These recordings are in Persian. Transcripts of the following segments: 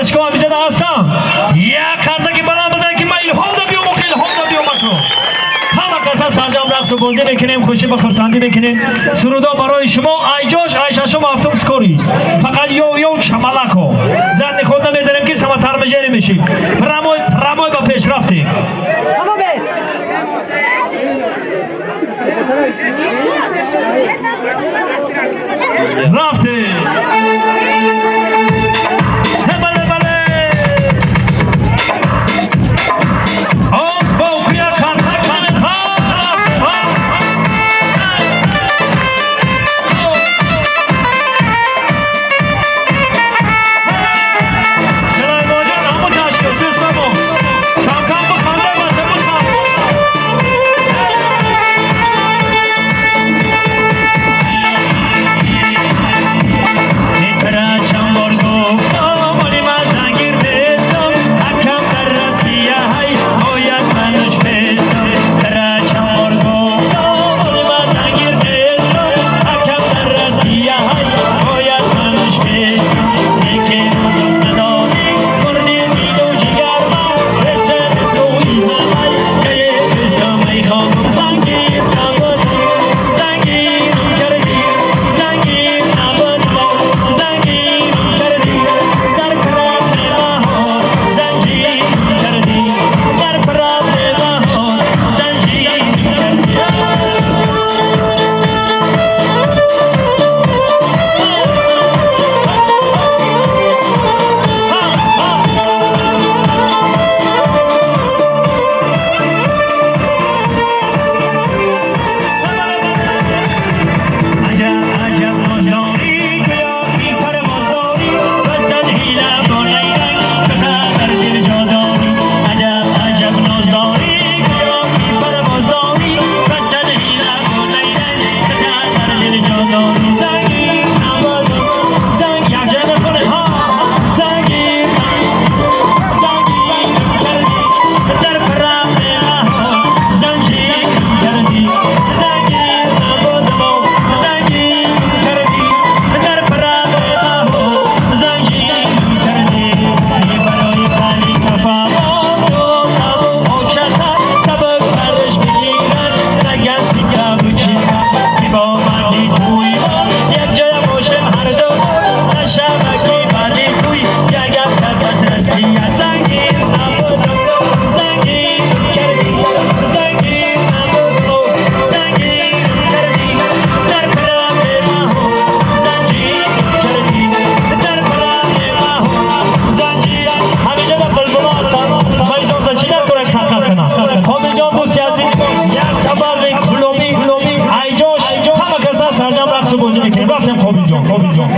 دانشگاه امجد هستم یک خرزه که بلند بزن که من الهام دا بیوم که الهام دا بیوم تو همه کسا سرجام رقص و بازی میکنیم خوشی و خرسندی میکنیم سرودا برای شما ایجاش ایشا شما هفتم سکوری فقط یو چملک ها زن خود نمیزنیم که سمتر مجری میشیم رمای با پیش رفتیم رفته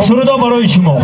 سرودا برای شما